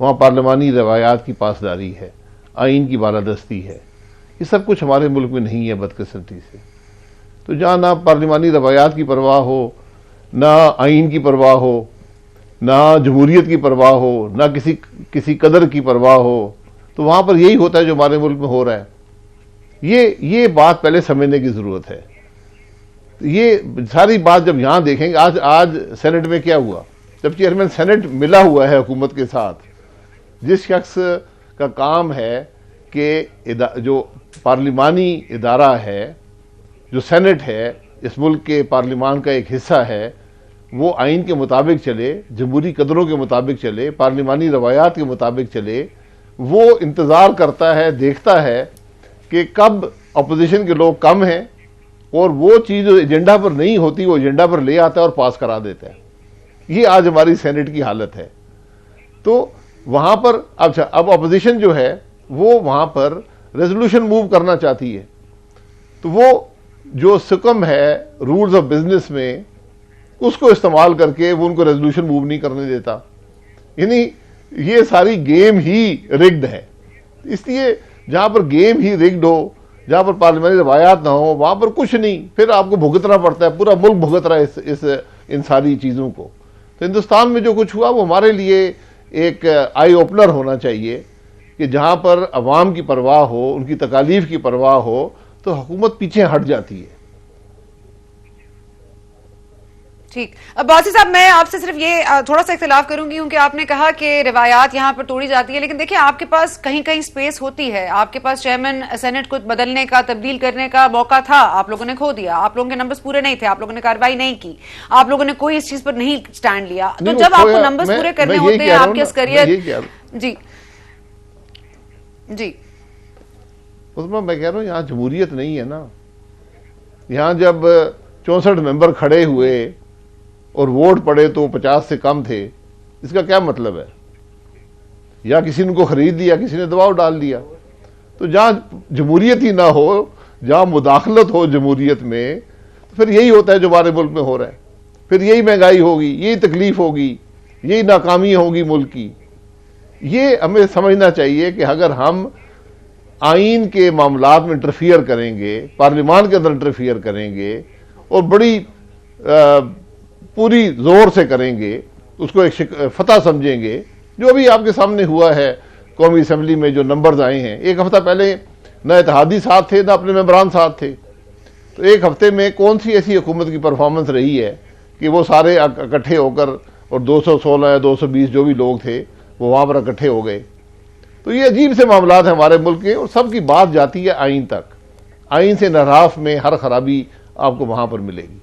وہاں پارلیمانی روایات کی پاسداری ہے، آئین کی بالادستی ہے. یہ سب کچھ ہمارے ملک میں نہیں ہے بدقسمتی سے. تو جہاں نہ پارلیمانی روایات کی پرواہ ہو، نہ آئین کی پرواہ ہو، نہ جمہوریت کی پرواہ ہو، نہ کسی قدر کی پرواہ ہو، تو وہاں پر یہی ہوتا ہے جو ہمارے ملک میں ہو رہا ہے. یہ بات پہلے سمجھنے کی ضرورت ہے. یہ ساری بات جب یہاں دیکھیں گے، آج سینٹ میں کیا ہوا، جب چیئرمین سینٹ ملا ہوا ہے حکومت کے ساتھ، جس شخص کا کام ہے کہ جو پارلیمانی ادارہ ہے، جو سینٹ ہے، اس ملک کے پارلیمان کا ایک حصہ ہے، وہ آئین کے مطابق چلے، جمہوری قدروں کے مطابق چلے، پارلیمانی روایات کے مطابق چلے. وہ انتظار کرتا ہے، دیکھتا ہے کہ کب اپوزیشن کے لوگ کم ہیں اور وہ چیز جو ایجنڈا پر نہیں ہوتی وہ ایجنڈا پر لے آتا ہے اور پاس کرا دیتا ہے. یہ آج ہماری سینٹ کی حالت ہے. تو وہاں پر اب اپوزیشن جو ہے وہ وہاں پر ریزولوشن موو کرنا چاہتی ہے، تو وہ جو سکم ہے رولز آف بزنس میں، اس کو استعمال کر کے وہ ان کو ریزولوشن موو نہیں کرنے دیتا. یعنی یہ ساری گیم ہی رگڈ ہے. اس لیے جہاں پر گیم ہی رگڈ ہو، جہاں پر پارلیمانی روایات نہ ہو، وہاں پر کچھ نہیں، پھر آپ کو بھگتنا پڑتا ہے، پورا ملک بھگت رہا ہے ان ساری چیزوں کو. تو ہندوستان میں جو کچھ ہوا وہ ہمارے لیے ایک آئی اوپنر ہونا چاہیے کہ جہاں پر عوام کی پرواہ ہو، ان کی تکالیف کی پرواہ ہو، تو حکومت پیچھے ہٹ جاتی ہے. ٹھیک. باسی صاحب، میں آپ سے صرف یہ تھوڑا سا اختلاف کروں گی کیونکہ آپ نے کہا کہ روایات یہاں پر توڑی جاتی ہے، لیکن دیکھیں آپ کے پاس کہیں کہیں سپیس ہوتی ہے. آپ کے پاس چیئرمین سینٹ کو بدلنے کا، تبدیل کرنے کا موقع تھا، آپ لوگوں نے کھو دیا. آپ لوگوں کے نمبرز پورے نہیں تھے، آپ لوگوں نے کارروائی نہیں کی، آپ لوگوں نے کوئی اس چیز پر نہیں سٹینڈ لیا. تو جب آپ کو نمبرز پورے کرنے ہوتے ہیں، آپ کے عسکریت. جی جی عثمان، میں کہہ رہا ہوں یہاں جمہوریت نہیں ہے نا. یہاں جب 64 ممبر کھڑے ہوئے اور ووٹ پڑے تو 50 سے کم تھے، اس کا کیا مطلب ہے؟ یا کسی نے کو خرید لیا، کسی نے دباؤ ڈال دیا. تو جہاں جمہوریت ہی نہ ہو، جہاں مداخلت ہو جمہوریت میں، تو پھر یہی ہوتا ہے جو ہمارے ملک میں ہو رہا ہے. پھر یہی مہنگائی ہوگی، یہی تکلیف ہوگی، یہی ناکامی ہوگی ملک کی. یہ ہمیں سمجھنا چاہیے کہ اگر ہم آئین کے معاملات میں انٹرفیئر کریں گے، پارلیمان کے اندر انٹرفیئر کریں گے اور بڑی پوری زور سے کریں گے، اس کو ایک فتح سمجھیں گے، جو ابھی آپ کے سامنے ہوا ہے قومی اسمبلی میں جو نمبرز آئے ہیں. ایک ہفتہ پہلے نہ اتحادی ساتھ تھے، نہ اپنے ممبران ساتھ تھے. تو ایک ہفتے میں کون سی ایسی حکومت کی پرفارمنس رہی ہے کہ وہ سارے اکٹھے ہو کر، اور 216 یا 220 جو بھی لوگ تھے وہ وہاں پر اکٹھے ہو گئے. تو یہ عجیب سے معاملات ہیں ہمارے ملک کے، اور سب کی بات جاتی ہے آئین تک. آئین سے انحراف میں ہر خرابی آپ کو وہاں پر ملے گی.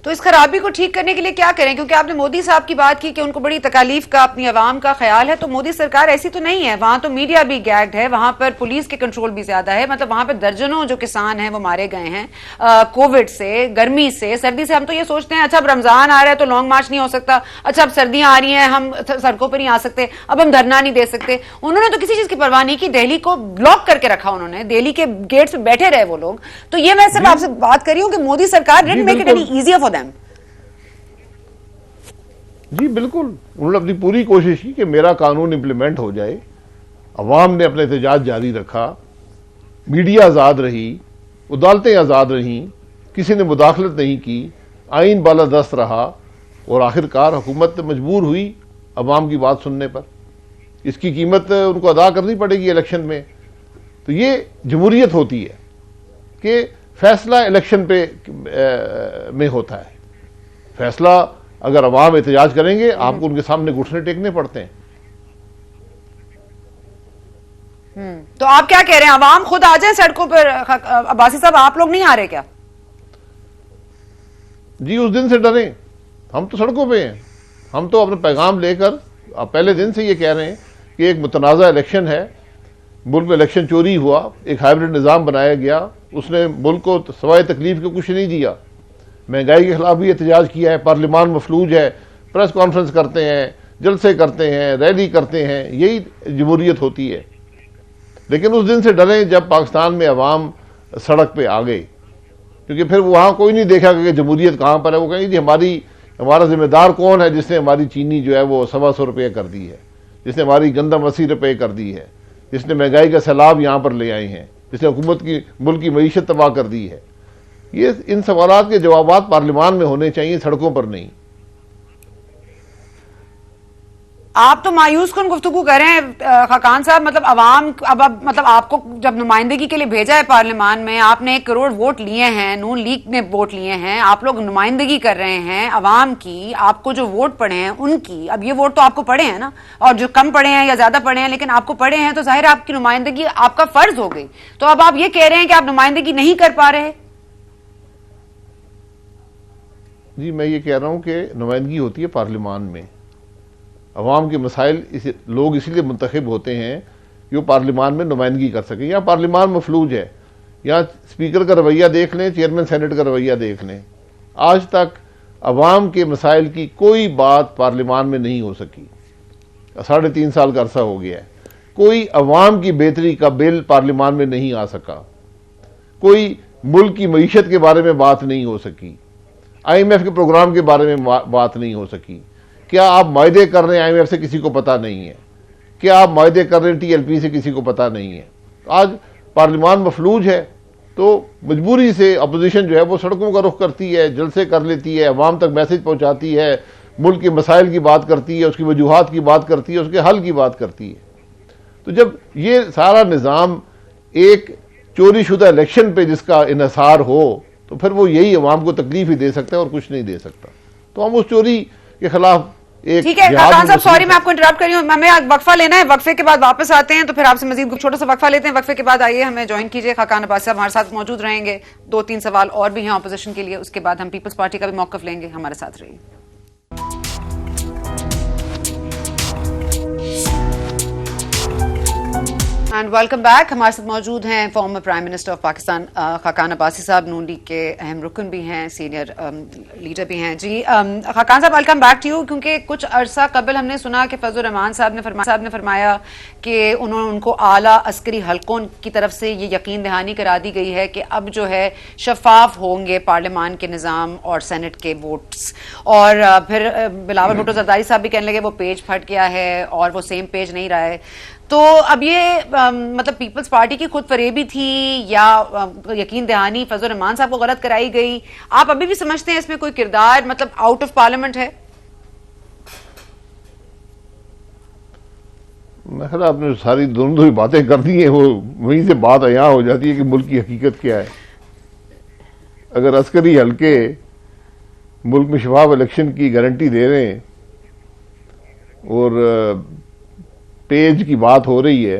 تو اس خرابی کو ٹھیک کرنے کے لیے کیا کریں؟ کیونکہ آپ نے مودی صاحب کی بات کی کہ ان کو بڑی تکالیف کا، اپنی عوام کا خیال ہے. تو مودی سرکار ایسی تو نہیں ہے، وہاں تو میڈیا بھی گیگڈ ہے، وہاں پر پولیس کے کنٹرول بھی زیادہ ہے. مطلب وہاں پہ درجنوں جو کسان ہیں وہ مارے گئے ہیں کووڈ سے، گرمی سے، سردی سے. ہم تو یہ سوچتے ہیں اچھا اب رمضان آ رہا ہے تو لانگ مارچ نہیں ہو سکتا، اچھا اب سردیاں آ رہی ہیں ہم سڑکوں پر نہیں آ سکتے، اب ہم دھرنا نہیں دے سکتے. انہوں نے تو کسی چیز کی پرواہ نہیں کی، دہلی کو بلاک کر کے رکھا انہوں نے، دہلی کے گیٹس پہ بیٹھے رہے وہ لوگ. تو یہ میں صرف آپ سے بات کر رہی ہوں کہ مودی سرکار didn't make it any easier for them. جی بالکل، انہوں نے اپنی پوری کوشش کی کہ میرا قانون امپلیمنٹ ہو جائے. عوام نے اپنا احتجاج جاری رکھا، میڈیا آزاد رہی، عدالتیں آزاد رہیں، کسی نے مداخلت نہیں کی، آئین بالادست رہا، اور آخر کار حکومت مجبور ہوئی عوام کی بات سننے پر. اس کی قیمت ان کو ادا کرنی پڑے گی الیکشن میں. تو یہ جمہوریت ہوتی ہے کہ فیصلہ الیکشن پہ میں ہوتا ہے. فیصلہ اگر عوام احتجاج کریں گے، آپ کو ان کے سامنے گھٹنے ٹیکنے پڑتے ہیں. تو آپ کیا کہہ رہے ہیں، عوام خود آ جائیں سڑکوں پر؟ عباسی صاحب آپ لوگ نہیں آ رہے کیا؟ جی اس دن سے ڈریں، ہم تو سڑکوں پہ ہیں. ہم تو اپنا پیغام لے کر پہلے دن سے یہ کہہ رہے ہیں کہ ایک متنازع الیکشن ہے، ملک میں الیکشن چوری ہوا، ایک ہائیبرڈ نظام بنایا گیا، اس نے ملک کو سوائے تکلیف کے کچھ نہیں دیا. مہنگائی کے خلاف بھی احتجاج کیا ہے، پارلیمان مفلوج ہے، پریس کانفرنس کرتے ہیں، جلسے کرتے ہیں، ریلی کرتے ہیں، یہی جمہوریت ہوتی ہے. لیکن اس دن سے ڈریں جب پاکستان میں عوام سڑک پہ آ گئے، کیونکہ پھر وہاں کوئی نہیں دیکھا کہ جمہوریت کہاں پر ہے. وہ کہیں جی ہماری ہمارا ذمہ دار کون ہے جس نے ہماری چینی جو ہے وہ 125 روپے کر دی ہے، جس نے ہماری گندم 80 روپے کر دی ہے، جس نے مہنگائی کا سیلاب یہاں پر لے آئے ہیں، جس نے حکومت کی ملک کی معیشت تباہ کر دی ہے؟ ان سوالات کے جوابات پارلیمان میں ہونے چاہیے، سڑکوں پر نہیں۔ آپ تو مایوس کن گفتگو کر رہے ہیں خاقان صاحب، مطلب عوام اب مطلب آپ کو جب نمائندگی کے لیے بھیجا ہے پارلیمان میں، آپ نے 1 کروڑ ووٹ لیے ہیں، نون لیگ نے ووٹ لیے ہیں، آپ لوگ نمائندگی کر رہے ہیں عوام کی، آپ کو جو ووٹ پڑے ہیں ان کی، اب یہ ووٹ تو آپ کو پڑے ہیں نا، اور جو کم پڑے ہیں یا زیادہ پڑے ہیں لیکن آپ کو پڑے ہیں تو ظاہر آپ کی نمائندگی آپ کا فرض ہو گئی، تو اب آپ یہ کہہ رہے ہیں کہ آپ نمائندگی نہیں کر پا رہے؟ جی میں یہ کہہ رہا ہوں کہ نمائندگی ہوتی ہے پارلیمان میں، عوام کے مسائل لوگ اس لیے منتخب ہوتے ہیں کہ وہ پارلیمان میں نمائندگی کر سکیں۔ یہاں پارلیمان مفلوج ہے، یہاں اسپیکر کا رویہ دیکھ لیں، چیئرمین سینٹ کا رویہ دیکھ لیں، آج تک عوام کے مسائل کی کوئی بات پارلیمان میں نہیں ہو سکی، 3.5 سال کا عرصہ ہو گیا ہے، کوئی عوام کی بہتری کا بل پارلیمان میں نہیں آ سکا، کوئی ملک کی معیشت کے بارے میں بات نہیں ہو سکی، IMF کے پروگرام کے بارے میں بات نہیں ہو سکی۔ کیا آپ معاہدے کر رہے ہیں IMF سے کسی کو پتہ نہیں ہے؟ کیا آپ معاہدے کر رہے ہیں TLP سے کسی کو پتہ نہیں ہے؟ آج پارلیمان مفلوج ہے تو مجبوری سے اپوزیشن جو ہے وہ سڑکوں کا رخ کرتی ہے، جلسے کر لیتی ہے، عوام تک میسج پہنچاتی ہے، ملک کے مسائل کی بات کرتی ہے، اس کی وجوہات کی بات کرتی ہے، اس کے حل کی بات کرتی ہے۔ تو جب یہ سارا نظام ایک چوری شدہ الیکشن پہ جس کا انحصار ہو تو پھر وہ یہی عوام کو تکلیف ہی دے سکتا ہے اور کچھ نہیں دے سکتا۔ تو ہم اس چوری کے خلاف ٹھیک ہے خاقان صاحب، سوری میں آپ کو انٹرپٹ کر رہی ہوں، ہمیں وقفہ لینا ہے، وقفے کے بعد واپس آتے ہیں تو پھر آپ سے مزید چھوٹا سا وقفہ لیتے ہیں، وقفے کے بعد آئیے ہمیں جوائن کیجیے، خاقان عباسی صاحب ہمارے ساتھ موجود رہیں گے، 2-3 سوال اور بھی ہیں اپوزیشن کے لیے، اس کے بعد ہم پیپلز پارٹی کا بھی موقف لیں گے، ہمارے ساتھ رہیے۔ اینڈ ویلکم بیک، ہمارے ساتھ موجود ہیں former prime minister of Pakistan Khaqan Abbasi صاحب، نون لیگ کے اہم رکن بھی ہیں، سینئر لیڈر بھی ہیں۔ جی خاقان صاحب، ویلکم بیک ٹو یو، کیونکہ کچھ عرصہ قبل ہم نے سنا کہ فضل الرحمان صاحب نے فرمایا کہ ان کو اعلیٰ عسکری حلقوں کی طرف سے یہ یقین دہانی کرا دی گئی ہے کہ اب جو ہے شفاف ہوں گے پارلیمان کے نظام اور سینٹ کے ووٹس، اور پھر بلاول بھٹو زرداری صاحب بھی کہنے لگے وہ پیج پھٹ گیا ہے اور وہ سیم پیج نہیں رہا ہے۔ تو اب یہ مطلب پیپلز پارٹی کی خود فریبی تھی یا یقین دہانی فضل الرحمان صاحب کو غلط کرائی گئی؟ آپ ابھی بھی سمجھتے ہیں اس میں کوئی کردار مطلب آؤٹ آف پارلیمنٹ ہے؟ میں خیال آپ نے ساری دونوں باتیں کر دی ہیں، وہ وہیں سے بات یہاں ہو جاتی ہے کہ ملک کی حقیقت کیا ہے۔ اگر عسکری حلقے ملک میں شفاف الیکشن کی گارنٹی دے رہے ہیں اور پیج کی بات ہو رہی ہے،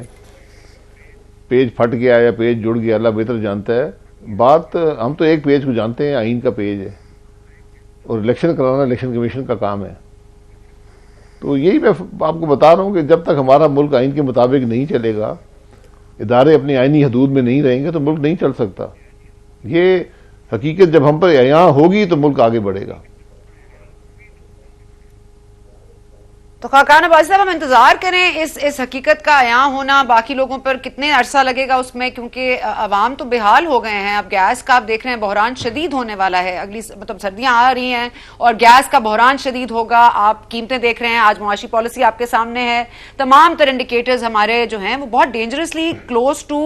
پیج پھٹ گیا یا پیج جڑ گیا، اللہ بہتر جانتا ہے، بات ہم تو ایک پیج کو جانتے ہیں، آئین کا پیج ہے اور الیکشن کرانا الیکشن کمیشن کا کام ہے۔ تو یہی میں آپ کو بتا رہا ہوں کہ جب تک ہمارا ملک آئین کے مطابق نہیں چلے گا، ادارے اپنی آئینی حدود میں نہیں رہیں گے تو ملک نہیں چل سکتا۔ یہ حقیقت جب ہم پر یہاں ہوگی تو ملک آگے بڑھے گا۔ تو خاقان عباسی صاحب، ہم انتظار کریں اس حقیقت کا عیاں ہونا، باقی لوگوں پر کتنے عرصہ لگے گا اس میں، کیونکہ عوام تو بحال ہو گئے ہیں۔ اب گیس کا آپ دیکھ رہے ہیں بحران شدید ہونے والا ہے، اگلی مطلب سردیاں آ رہی ہیں اور گیس کا بحران شدید ہوگا۔ آپ قیمتیں دیکھ رہے ہیں، آج معاشی پالیسی آپ کے سامنے ہے، تمام تر انڈیکیٹرز ہمارے جو ہیں وہ بہت dangerously close to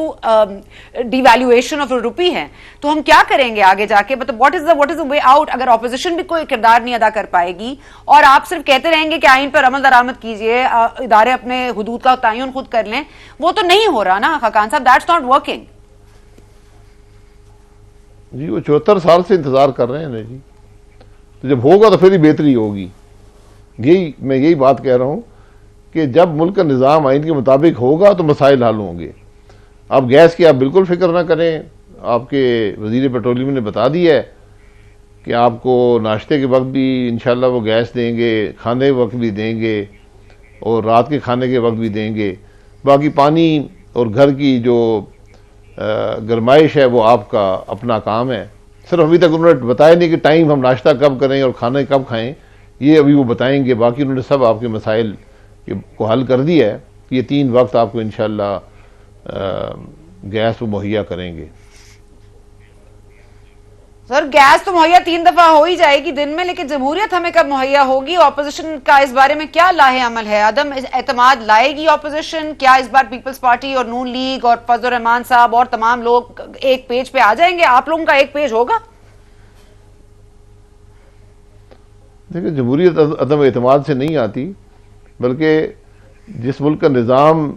the devaluation of ہے۔ تو ہم کیا کریں گے آگے جا کے؟ مطلب what is the way out اگر اپوزیشن بھی کوئی کردار نہیں ادا کر پائے گی اور آپ صرف کہتے رہیں گے کہ آئین پر عمل درآمد کیجئے، ادارے اپنے حدود کا تعین خود کر لیں؟ وہ تو نہیں ہو رہا نا خاقان صاحب، دیٹس ناٹ ورکنگ۔ جی وہ 74 سال سے انتظار کر رہے ہیں جی، تو جب ہوگا تو پھر ہی بہتری ہوگی۔ میں یہی بات کہہ رہا ہوں کہ جب ملک کا نظام آئین کے مطابق ہوگا تو مسائل حل ہوں گے۔ اب گیس کی آپ بالکل فکر نہ کریں، آپ کے وزیر پیٹرولیم نے بتا دیا ہے کہ آپ کو ناشتے کے وقت بھی انشاءاللہ وہ گیس دیں گے، کھانے کے وقت بھی دیں گے اور رات کے کھانے کے وقت بھی دیں گے۔ باقی پانی اور گھر کی جو گرمائش ہے وہ آپ کا اپنا کام ہے۔ صرف ابھی تک انہوں نے بتایا نہیں کہ ٹائم ہم ناشتہ کب کریں اور کھانے کب کھائیں، یہ ابھی وہ بتائیں گے۔ باقی انہوں نے سب آپ کے مسائل کو حل کر دیا ہے، یہ 3 وقت آپ کو انشاءاللہ گیس وہ مہیا کریں گے۔ سر گیس تو مہیا 3 دفعہ ہو ہی جائے گی دن میں، لیکن جمہوریت ہمیں کب مہیا ہوگی؟ اپوزیشن کا اس بارے میں کیا لاہ عمل ہے؟ عدم اعتماد لائے گی اپوزیشن؟ کیا اس بار پیپلز پارٹی اور نون لیگ اور فضل الرحمان صاحب اور تمام لوگ ایک پیج پہ آ جائیں گے؟ آپ لوگوں کا ایک پیج ہوگا؟ دیکھیں، جمہوریت عدم اعتماد سے نہیں آتی، بلکہ جس ملک کا نظام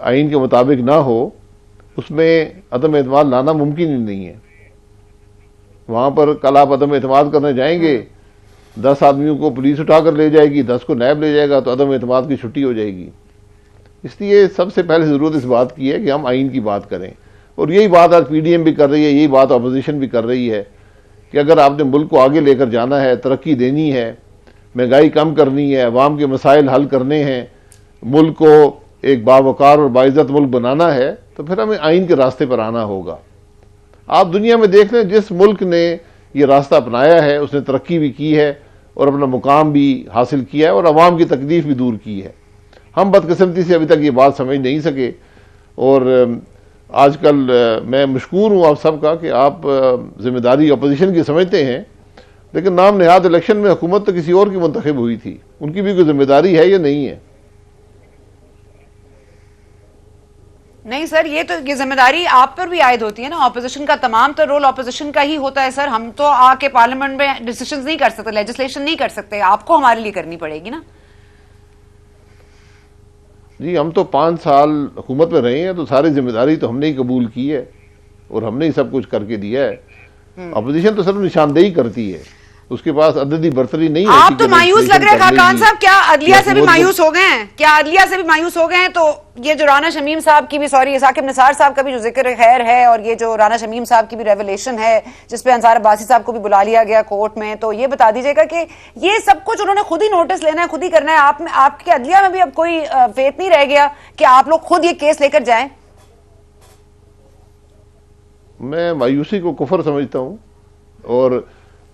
آئین کے مطابق نہ ہو اس میں عدم اعتماد لانا ممکن ہی نہیں ہے۔ وہاں پر کل آپ عدم اعتماد کرنے جائیں گے، 10 آدمیوں کو پولیس اٹھا کر لے جائے گی، 10 کو نیب لے جائے گا، تو عدم اعتماد کی چھٹی ہو جائے گی۔ اس لیے سب سے پہلے ضرورت اس بات کی ہے کہ ہم آئین کی بات کریں، اور یہی بات آج پی ڈی ایم بھی کر رہی ہے، یہی بات اپوزیشن بھی کر رہی ہے کہ اگر آپ نے ملک کو آگے لے کر جانا ہے، ترقی دینی ہے، مہنگائی کم کرنی ہے، عوام کے مسائل حل کرنے ہیں، ملک کو ایک باوقار اور باعزت ملک بنانا ہے، تو پھر ہمیں آئین کے راستے پر آنا ہوگا۔ آپ دنیا میں دیکھ لیں، جس ملک نے یہ راستہ اپنایا ہے اس نے ترقی بھی کی ہے اور اپنا مقام بھی حاصل کیا ہے اور عوام کی تکلیف بھی دور کی ہے۔ ہم بدقسمتی سے ابھی تک یہ بات سمجھ نہیں سکے، اور آج کل میں مشکور ہوں آپ سب کا کہ آپ ذمہ داری اپوزیشن کی سمجھتے ہیں، لیکن نام نہاد الیکشن میں حکومت تو کسی اور کی منتخب ہوئی تھی، ان کی بھی کوئی ذمہ داری ہے یا نہیں ہے؟ نہیں سر، یہ ذمہ داری آپ پر بھی عائد ہوتی ہے نا، اپوزیشن کا تمام تو رول اپوزیشن کا ہی ہوتا ہے سر۔ ہم تو آ کے پارلیمنٹ میں ڈیسیشنز نہیں کر سکتے، لیجسلیشن نہیں کر سکتے، آپ کو ہمارے لیے کرنی پڑے گی نا۔ جی، ہم تو 5 سال حکومت میں رہے ہیں، تو ساری ذمہ داری تو ہم نے ہی قبول کی ہے اور ہم نے ہی سب کچھ کر کے دیا ہے۔ اپوزیشن تو صرف نشاندہی کرتی ہے، اس کے پاس عددی برتری نہیں ہے۔ آپ تو مایوس لگ رہے ہیں خاقان صاحب، کیا عدلیہ سے بھی مایوس ہو گئے ہیں؟ کیا عدلیہ سے بھی مایوس ہو گئے ہیں؟ تو یہ جو رانا شمیم صاحب کی بھی، سوری ثاقب نثار صاحب کا بھی جو ذکر خیر ہے، اور یہ جو رانا شمیم صاحب کی بھی ریولیشن ہے جس پہ انصار عباسی صاحب کو بھی بلا لیا گیا کورٹ میں، تو یہ بتا دیجئے گا کہ یہ سب کچھ انہوں نے خود ہی نوٹس لینا ہے، خود ہی کرنا ہے۔ آپ کے عدلیہ میں بھی اب کوئی فیت نہیں رہ گیا کہ آپ لوگ خود یہ کیس لے کر جائیں؟ میں مایوسی کو کفر سمجھتا ہوں، اور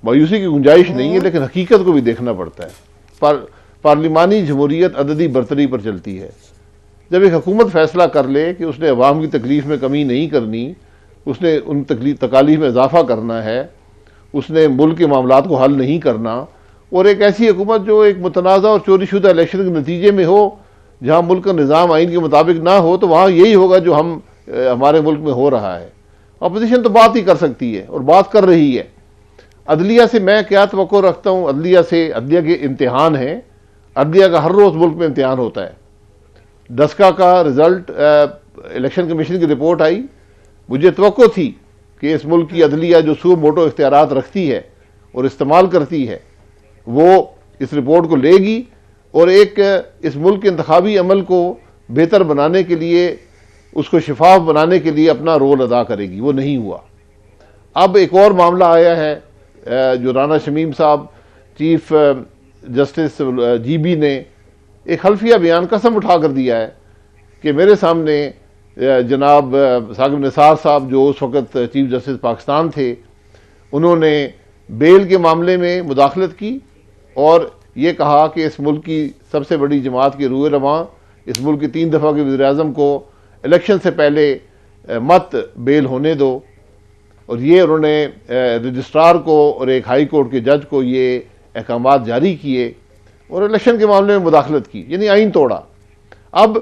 مایوسی کی گنجائش نہیں ہے، لیکن حقیقت کو بھی دیکھنا پڑتا ہے۔ پارلیمانی جمہوریت عددی برتری پر چلتی ہے۔ جب ایک حکومت فیصلہ کر لے کہ اس نے عوام کی تکلیف میں کمی نہیں کرنی، اس نے ان تکالیف میں اضافہ کرنا ہے، اس نے ملک کے معاملات کو حل نہیں کرنا، اور ایک ایسی حکومت جو ایک متنازع اور چوری شدہ الیکشن کے نتیجے میں ہو، جہاں ملک کا نظام آئین کے مطابق نہ ہو، تو وہاں یہی ہوگا جو ہمارے ملک میں ہو رہا ہے۔ اپوزیشن تو بات ہی کر سکتی ہے اور بات کر رہی ہے۔ عدلیہ سے میں کیا توقع رکھتا ہوں؟ عدلیہ کے امتحان ہیں، عدلیہ کا ہر روز ملک میں امتحان ہوتا ہے۔ دسکا کا رزلٹ، الیکشن کمیشن کی رپورٹ آئی، مجھے توقع تھی کہ اس ملک کی عدلیہ جو سو موٹو اختیارات رکھتی ہے اور استعمال کرتی ہے، وہ اس رپورٹ کو لے گی اور ایک اس ملک کے انتخابی عمل کو بہتر بنانے کے لیے، اس کو شفاف بنانے کے لیے اپنا رول ادا کرے گی۔ وہ نہیں ہوا۔ اب ایک اور معاملہ آیا ہے، جو رانا شمیم صاحب، چیف جسٹس جی بی نے ایک حلفیہ بیان قسم اٹھا کر دیا ہے کہ میرے سامنے جناب ثاقب نثار صاحب جو اس وقت چیف جسٹس پاکستان تھے، انہوں نے بیل کے معاملے میں مداخلت کی اور یہ کہا کہ اس ملک کی سب سے بڑی جماعت کے روح رواں، اس ملک کی 3 دفعہ کے وزیر اعظم کو الیکشن سے پہلے مت بیل ہونے دو، اور یہ انہوں نے رجسٹرار کو اور ایک ہائی کورٹ کے جج کو یہ احکامات جاری کیے اور الیکشن کے معاملے میں مداخلت کی، یعنی آئین توڑا۔ اب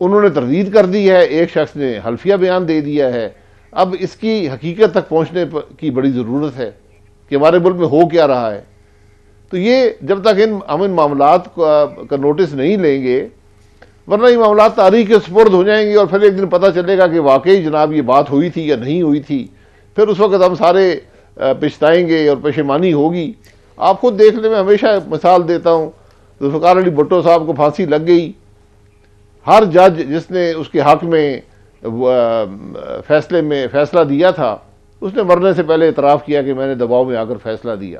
انہوں نے تردید کر دی ہے، ایک شخص نے حلفیہ بیان دے دیا ہے۔ اب اس کی حقیقت تک پہنچنے کی بڑی ضرورت ہے کہ ہمارے ملک میں ہو کیا رہا ہے۔ تو یہ جب تک ہم ان معاملات کا نوٹس نہیں لیں گے، ورنہ یہ معاملات تاریخ کے سپرد ہو جائیں گے، اور پھر ایک دن پتہ چلے گا کہ واقعی جناب یہ بات ہوئی تھی یا نہیں ہوئی تھی، پھر اس وقت ہم سارے پچھتائیں گے اور پشیمانی ہوگی۔ آپ خود دیکھ لیں، میں ہمیشہ مثال دیتا ہوں، ذوالفقار علی بھٹو صاحب کو پھانسی لگ گئی، ہر جج جس نے اس کے حق میں فیصلہ دیا تھا، اس نے مرنے سے پہلے اعتراف کیا کہ میں نے دباؤ میں آ کر فیصلہ دیا۔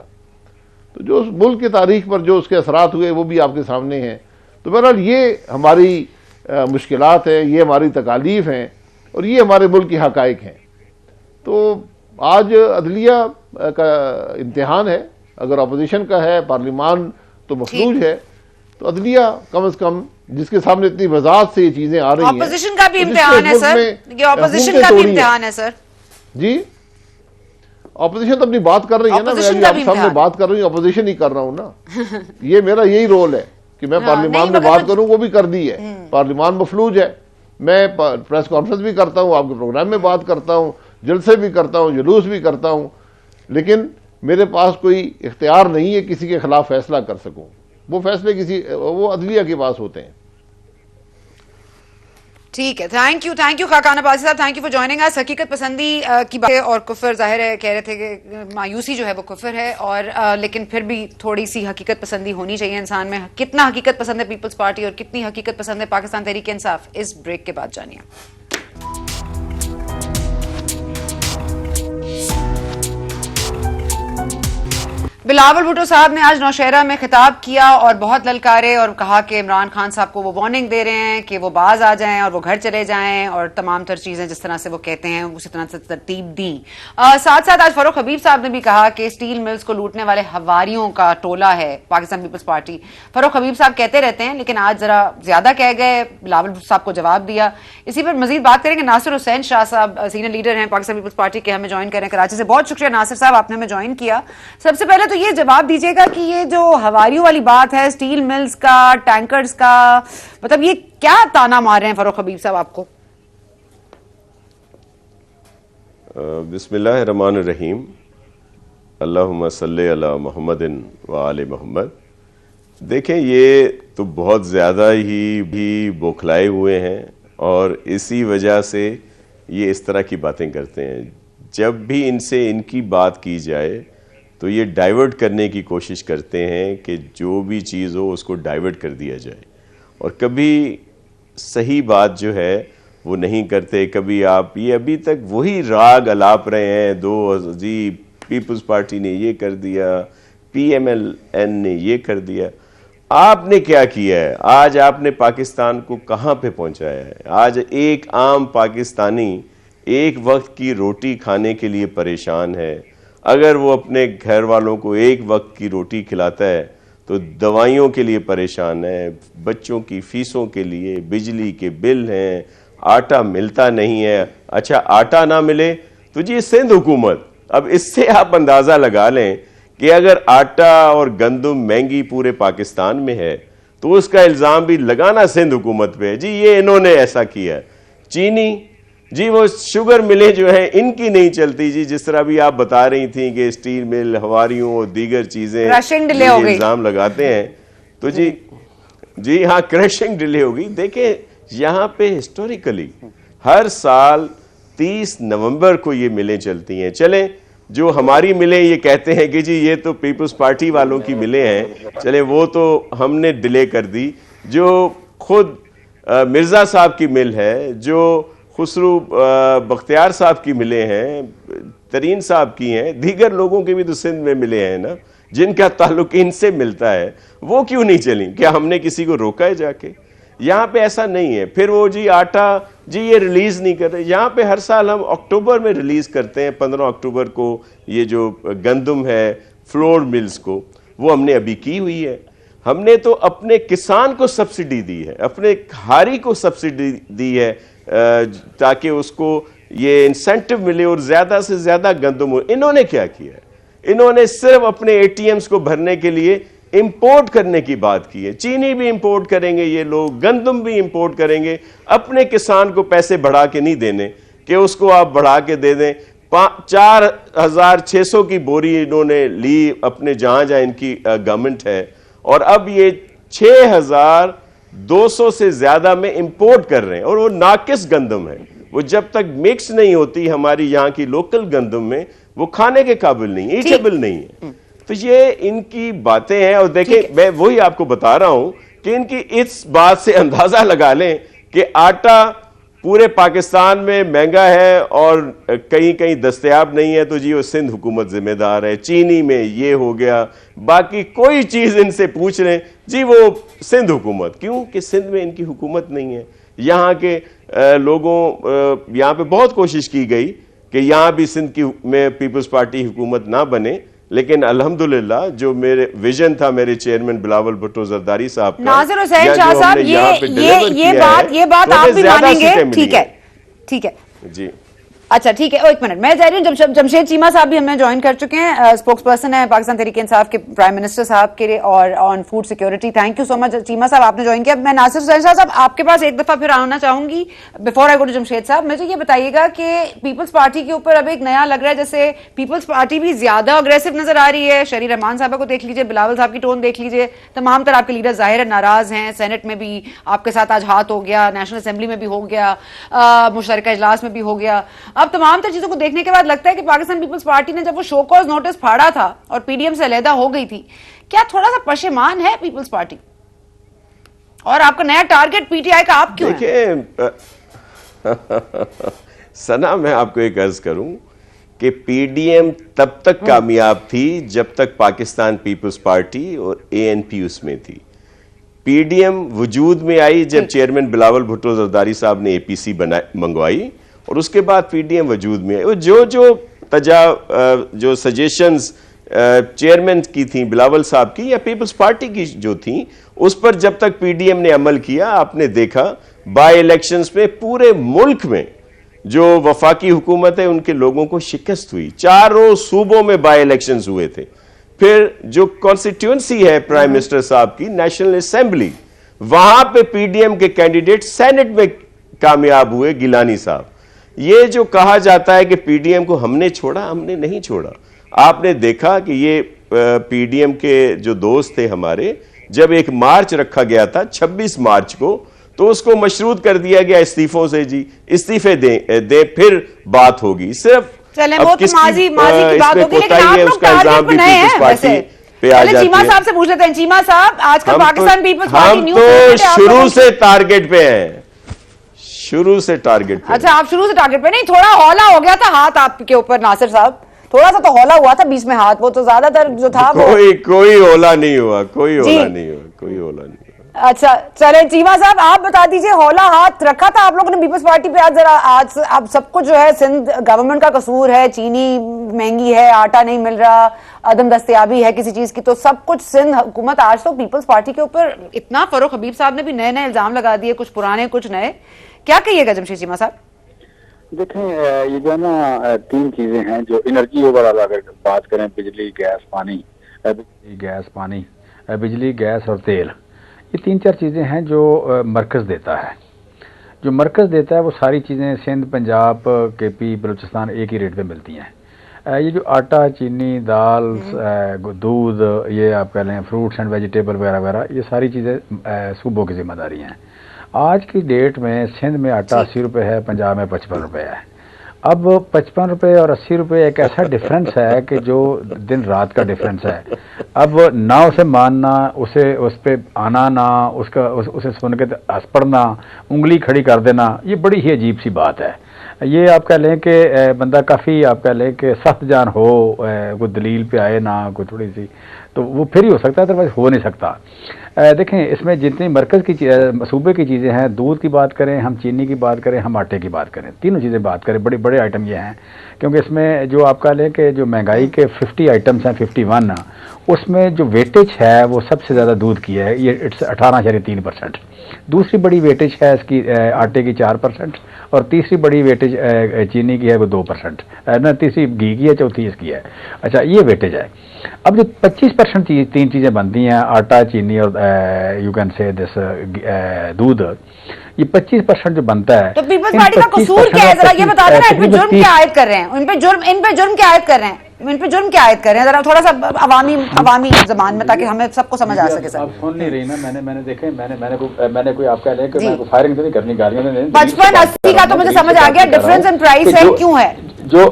تو جو اس ملک کی تاریخ پر جو اس کے اثرات ہوئے وہ بھی آپ کے سامنے ہیں۔ تو بہرحال یہ ہماری مشکلات ہیں، یہ ہماری تکالیف ہیں، اور یہ ہمارے ملک کی حقائق ہیں۔ تو آج عدلیہ کا امتحان ہے، اگر اپوزیشن کا ہے، پارلیمان تو مفلوج ہے، تو عدلیہ کم از کم جس کے سامنے اتنی وضاحت سے یہ چیزیں آ رہی ہیں، اپوزیشن کا بھی امتحان ہے سر، یہ اپوزیشن کا بھی امتحان ہے سر۔ جی اپوزیشن تو اپنی بات کر رہی ہے نا, میں آپ سامنے بات کر رہی ہوں, اپوزیشن ہی کر رہا ہوں نا. یہ میرا یہی رول ہے کہ میں پارلیمان میں بات کروں, وہ بھی کر دی ہے. پارلیمان مفلوج ہے, میں پریس کانفرنس بھی کرتا ہوں, آپ کے پروگرام میں بات کرتا ہوں, جلسے بھی کرتا ہوں, جلوس بھی کرتا ہوں, لیکن میرے پاس کوئی اختیار نہیں ہے کسی کے خلاف فیصلہ کر سکوں. وہ فیصلے وہ عدلیہ کے پاس ہوتے ہیں. ٹھیک ہے, تھینک یو خاقان عباسی صاحب, تھینک یو فار جوائننگ اس. حقیقت پسندی کی بات اور کفر, ظاہر ہے کہہ رہے تھے کہ مایوسی جو ہے وہ کفر ہے, اور لیکن پھر بھی تھوڑی سی حقیقت پسندی ہونی چاہیے انسان میں. کتنا حقیقت پسند ہے پیپلز پارٹی اور کتنی حقیقت پسند ہے پاکستان تحریک انصاف, اس بریک کے بعد جانیے. بلاول بھٹو صاحب نے آج نوشہرہ میں خطاب کیا اور بہت للکارے اور کہا کہ عمران خان صاحب کو وہ وارننگ دے رہے ہیں کہ وہ باز آ جائیں اور وہ گھر چلے جائیں, اور تمام تر چیزیں جس طرح سے وہ کہتے ہیں اسی طرح سے ترتیب دیں. ساتھ ساتھ آج فاروق حبیب صاحب نے بھی کہا کہ اسٹیل ملز کو لوٹنے والے ہواریوں کا ٹولہ ہے پاکستان پیپلز پارٹی. فاروق حبیب صاحب کہتے رہتے ہیں لیکن آج ذرا زیادہ کہہ گئے, بلاول صاحب کو جواب دیا. اسی پر مزید بات کریں گے. ناصر حسین شاہ صاحب سینئر لیڈر ہیں پاکستان پیپلز پارٹی کے, ہمیں جوائن کریں کراچی سے. بہت شکریہ ناصر صاحب, آپ نے ہمیں جوائن کیا. سب سے پہلے تو یہ جواب دیجیے گا کہ یہ جو ہواریوں والی بات ہے اسٹیل ملز کا, ٹینکرز کا, مطلب یہ کیا تانا مار رہے ہیں فاروق حبیب صاحب آپ کو؟ بسم اللہ الرحمن الرحیم. اللہم صلی علی محمد و آل محمد. دیکھیں یہ تو بہت زیادہ ہی بھی بوکھلائے ہوئے ہیں, اور اسی وجہ سے یہ اس طرح کی باتیں کرتے ہیں. جب بھی ان سے ان کی بات کی جائے تو یہ ڈائیورٹ کرنے کی کوشش کرتے ہیں کہ جو بھی چیز ہو اس کو ڈائیورٹ کر دیا جائے, اور کبھی صحیح بات جو ہے وہ نہیں کرتے. کبھی آپ یہ ابھی تک وہی راگ الاپ رہے ہیں, جی پیپلز پارٹی نے یہ کر دیا, پی ایم ایل این نے یہ کر دیا. آپ نے کیا کیا ہے؟ آج آپ نے پاکستان کو کہاں پہ پہنچایا ہے؟ آج ایک عام پاکستانی ایک وقت کی روٹی کھانے کے لیے پریشان ہے. اگر وہ اپنے گھر والوں کو ایک وقت کی روٹی کھلاتا ہے تو دوائیوں کے لیے پریشان ہے, بچوں کی فیسوں کے لیے, بجلی کے بل ہیں, آٹا ملتا نہیں ہے. اچھا آٹا نہ ملے تو جی سندھ حکومت, اب اس سے آپ اندازہ لگا لیں کہ اگر آٹا اور گندم مہنگی پورے پاکستان میں ہے تو اس کا الزام بھی لگانا سندھ حکومت پہ ہے, جی یہ انہوں نے ایسا کیا ہے. چینی, جی وہ شوگر ملیں جو ہیں ان کی نہیں چلتی, جی جس طرح بھی آپ بتا رہی تھیں کہ اسٹیل مل, ہواریوں اور دیگر چیزیں الزام لگاتے ہیں, تو جی ہاں کریشنگ ڈیلے ہو گئی. دیکھیں یہاں پہ ہسٹوریکلی ہر سال 30 نومبر کو یہ ملیں چلتی ہیں. چلیں جو ہماری ملیں یہ کہتے ہیں کہ جی یہ تو پیپلز پارٹی والوں کی ملیں ہیں, چلیں وہ تو ہم نے ڈیلے کر دی. جو خود مرزا صاحب کی مل ہے, جو خسرو بختیار صاحب کی ملیں ہیں, ترین صاحب کی ہیں, دیگر لوگوں کے بھی تو سندھ میں ملے ہیں نا جن کا تعلق ان سے ملتا ہے, وہ کیوں نہیں چلیں؟ کیا ہم نے کسی کو روکا ہے جا کے؟ یہاں پہ ایسا نہیں ہے. پھر وہ جی آٹا, جی یہ ریلیز نہیں کر رہے. یہاں پہ ہر سال ہم اکتوبر میں ریلیز کرتے ہیں, 15 اکتوبر کو یہ جو گندم ہے فلور ملز کو, وہ ہم نے ابھی کی ہوئی ہے. ہم نے تو اپنے کسان کو سبسڈی دی ہے, اپنے ہاری کو سبسڈی دی ہے تاکہ اس کو یہ انسینٹو ملے اور زیادہ سے زیادہ گندم ہو. انہوں نے کیا کیا ہے؟ انہوں نے صرف اپنے اے ٹی ایمز کو بھرنے کے لیے امپورٹ کرنے کی بات کی ہے. چینی بھی امپورٹ کریں گے یہ لوگ, گندم بھی امپورٹ کریں گے. اپنے کسان کو پیسے بڑھا کے نہیں دینے کہ اس کو آپ بڑھا کے دے دیں. 4600 کی بوری انہوں نے لی اپنے جہاں ان کی گورنمنٹ ہے, اور اب یہ 6200 سے زیادہ میں امپورٹ کر رہے ہیں, اور وہ ناقص گندم ہے. وہ جب تک مکس نہیں ہوتی ہماری یہاں کی لوکل گندم میں, وہ کھانے کے قابل نہیں, ایٹیبل نہیں ہے. تو یہ ان کی باتیں ہیں. اور دیکھیں میں وہی آپ کو بتا رہا ہوں کہ ان کی اس بات سے اندازہ لگا لیں کہ آٹا پورے پاکستان میں مہنگا ہے اور کہیں کہیں دستیاب نہیں ہے, تو جی وہ سندھ حکومت ذمہ دار ہے. چینی میں یہ ہو گیا, باقی کوئی چیز ان سے پوچھ رہے جی وہ سندھ حکومت. کیوں کہ سندھ میں ان کی حکومت نہیں ہے. یہاں کے لوگوں, یہاں پہ بہت کوشش کی گئی کہ یہاں بھی سندھ کی میں پیپلز پارٹی حکومت نہ بنے, لیکن الحمدللہ جو میرے ویژن تھا میرے چیئرمین بلاول بھٹو زرداری صاحب کا, ناصر حسین شاہ صاحب یہ بات آپ بھی مانیں گے, ٹھیک ہے جی اچھا ٹھیک ہے، ایک منٹ میں جا رہی ہوں. جمشید چیمہ صاحب بھی ہمیں جوائن کر چکے ہیں، اسپوکس پرسن ہے پاکستان تحریک انصاف کے پرائم منسٹر صاحب کے لیے اور on food security. Thank you so much Cheema صاحب، آپ نے جوائن کیا. میں ناصر حسین شاہ صاحب آپ کے پاس ایک دفعہ پھر آنا چاہوں گی before I go to Jamshed Sahab. مجھے یہ بتائیے گا کہ پیپلز پارٹی کے اوپر اب ایک نیا لگ رہا ہے جیسے پیپلز پارٹی بھی زیادہ اگریسو نظر آ رہی ہے. شہری رحمان صاحبہ کو دیکھ لیجیے، بلاول صاحب کی ٹون دیکھ لیجیے، تمام طرح آپ کے لیڈر ظاہر ہے ناراض ہیں. سینٹ میں بھی آپ کے ساتھ آج ہاتھ ہو گیا، نیشنل اسمبلی میں بھی ہو گیا، مشترکہ اجلاس میں بھی ہو گیا. اب تمام تر چیزوں کو دیکھنے کے بعد لگتا ہے کہ پاکستان پیپلز پارٹی نے جب وہ شو کوز نوٹس پھاڑا تھا اور پی ڈی ایم سے علیحدہ ہو گئی تھی، کیا تھوڑا سا پشیمان ہے پیپلز پارٹی؟ اور آپ کا نیا ٹارگٹ پی ٹی آئی کا آپ کیوں ہے؟ دیکھیں سنا، میں آپ کو ایک عرض کروں کہ پی ڈی ایم تب تک کامیاب تھی جب تک پاکستان پیپلز پارٹی اور اے این پی اس میں تھی. پی ڈی ایم وجود میں آئی جب چیئرمین بلاول بھٹو زرداری صاحب نے اے پی سی منگوائی، اور اس کے بعد پی ڈی ایم وجود میں آئی. جو سجیشنز چیئرمین کی تھیں بلاول صاحب کی یا پیپلز پارٹی کی جو تھیں، اس پر جب تک پی ڈی ایم نے عمل کیا، آپ نے دیکھا بائی الیکشنز میں پورے ملک میں جو وفاقی حکومت ہے ان کے لوگوں کو شکست ہوئی. 4 صوبوں میں بائی الیکشنز ہوئے تھے. پھر جو کانسٹیٹیوئنسی ہے پرائم منسٹر صاحب کی نیشنل اسمبلی، وہاں پہ پی ڈی ایم کے کینڈیڈیٹ سینٹ میں کامیاب ہوئے، گیلانی صاحب. یہ جو کہا جاتا ہے کہ پی ڈی ایم کو ہم نے چھوڑا، ہم نے نہیں چھوڑا. آپ نے دیکھا کہ یہ پی ڈی ایم کے جو دوست تھے ہمارے، جب ایک مارچ رکھا گیا تھا 26 مارچ کو، تو اس کو مشروط کر دیا گیا استعفوں سے. جی استعفے دیں پھر بات ہوگی. صرف چلیں وہ تو ماضی کی بات ہوگی، لیکن آپ لوگ ٹارگٹ پہ نئے ہیں ویسے. چلیں چیمہ صاحب سے پوچھ لیتے ہیں. چیمہ صاحب آج کل پاکستان پیپلز پارٹی نیوز ہم تو شروع سے ٹارگٹ پہ ہیں، شروع سے ٹارگٹ پہ. اچھا آپ شروع سے ٹارگٹ پہ نہیں، تھوڑا ہولا ہو گیا تھا ہاتھ آپ کے اوپر ناصر صاحب، تھوڑا سا تو ہولا ہوا تھا بیچ میں ہاتھ، وہ تو زیادہ تر جو تھا کوئی ہولا نہیں ہوا، کوئی ہولا نہیں ہوا، کوئی ہولا نہیں ہوا. اچھا چلیں چیمہ صاحب آپ بتا دیجئے، ہولا ہاتھ رکھا تھا آپ لوگوں نے پیپلز پارٹی پہ؟ آج اب سب کچھ جو ہے سندھ گورنمنٹ کا قصور ہے، چینی مہنگی ہے، آٹا نہیں مل رہا، عدم دستیابی ہے کسی چیز کی، تو سب کچھ سندھ حکومت آج تو پیپلز پارٹی کے اوپر اتنا فروخ حبیب صاحب نے بھی نئے نئے الزام لگا دیے، کچھ پرانے کچھ نئے. کیا کہیے گا جمشید چیمہ صاحب؟ دیکھیں یہ جو ہے نا 3 چیزیں ہیں جو انرجی اوورآل اگر بات کریں، بجلی گیس پانی، بجلی گیس اور تیل، یہ 3-4 چیزیں ہیں جو مرکز دیتا ہے. جو مرکز دیتا ہے وہ ساری چیزیں سندھ، پنجاب، کے پی، بلوچستان ایک ہی ریٹ پہ ملتی ہیں. یہ جو آٹا، چینی، دال، دودھ، یہ آپ کہہ لیں فروٹس اینڈ ویجیٹیبل وغیرہ وغیرہ، یہ ساری چیزیں صوبوں کی ذمہ داری ہیں. آج کی ڈیٹ میں سندھ میں آٹا 80 روپے ہے، پنجاب میں 55 روپے ہے. اب 55 روپے اور 80 روپے ایک ایسا ڈفرنس ہے کہ جو دن رات کا ڈفرنس ہے. اب نہ اسے ماننا، اس پہ آنا، نہ اسے سن کے ہنس پڑنا، انگلی کھڑی کر دینا، یہ بڑی ہی عجیب سی بات ہے. یہ آپ کہہ لیں کہ بندہ کافی آپ کہہ لیں کہ سخت جان ہو، کوئی دلیل پہ آئے نہ کوئی تھوڑی سی، تو وہ پھر ہی ہو سکتا ہے، ادروائز ہو نہیں سکتا. دیکھیں اس میں جتنی مرکز کی صوبے کی چیزیں ہیں، دودھ کی بات کریں ہم، چینی کی بات کریں ہم، آٹے کی بات کریں، تینوں چیزیں بات کریں، بڑے بڑے آئٹم یہ ہیں. کیونکہ اس میں جو آپ کہہ لیں کہ جو مہنگائی کے 50 آئٹمس ہیں، 51، اس میں جو ویٹیج ہے وہ سب سے زیادہ دودھ کی ہے، یہ 18.3%. دوسری بڑی ویٹیج ہے اس کی آٹے کی 4%، اور تیسری بڑی ویٹیج چینی کی ہے وہ 2%. نہ تیسری گھی کی ہے، چوتھی اس کی ہے. اچھا یہ ویٹیج ہے. اب جو 25% 3 چیزیں بنتی ہیں، آٹا، چینی اور یو کین سے دس دودھ، یہ 25% جو بنتا ہے. تو پیپلز پارٹی کا قصور کیا ہے ذرا یہ بتا دیں نا، ان پہ جرم کیا عائد کر رہے ہیں، ان پہ جرم کیا عائد کر رہے ہیں، ان پہ جرم کیا عائد کر رہے ہیں، ذرا تھوڑا سا عوامی زبان میں تاکہ ہمیں سب کو سمجھ آ سکے. آپ سن نہیں رہی نا، میں نے دیکھیں میں نے کوئی آپ کہہ لیں کہ میں کوئی فائرنگ تو نہیں کرنی، گالیاں نہیں. 55-80 کا تو مجھے سمجھ آ گیا، ڈفرنس ان پرائس ہے کیوں ہے. جو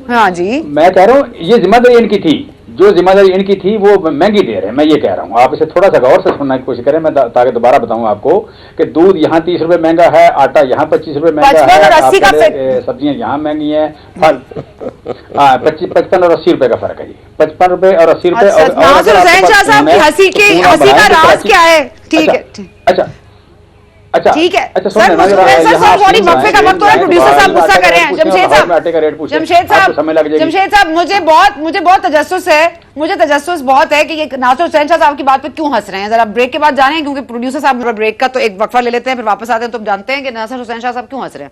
ہاں جی میں کہہ رہا ہوں یہ ذمہ داری ان کی تھی، جو ذمہ داری ان کی تھی وہ مہنگی دے رہے ہیں. میں یہ کہہ رہا ہوں آپ اسے تھوڑا سا غور سے سننے کی کوشش کریں، میں تاکہ دوبارہ بتاؤں آپ کو کہ دودھ یہاں 30 روپے مہنگا ہے، آٹا یہاں 25 روپے مہنگا ہے، سبزیاں یہاں مہنگی ہیں، پھل 55 اور 80 روپے کا فرق ہے. جی 55 روپے اور 80 روپے. ناصر حسین شاہ صاحب کی ہنسی کا راز کیا ہے؟ ٹھیک ہے اچھا ٹھیک ہے سر سوری وقفے کا وقت ہو رہا ہے، پروڈیوسر صاحب غصہ کر رہے ہیں. جمشید صاحب مجھے بہت تجسس ہے، مجھے تجسس بہت ہے کہ یہ ناصر حسین شاہ صاحب کی بات پہ کیوں ہنس رہے ہیں. ذرا بریک کے بعد جانیں، کیونکہ پروڈیوسر صاحب بریک کا تو ایک وقفہ لے لیتے ہیں، پھر واپس آتے ہیں تو جانتے ہیں کہ ناصر حسین شاہ صاحب کیوں ہنس رہے ہیں.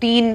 3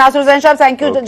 Nasir Hussain Shah. Thank you,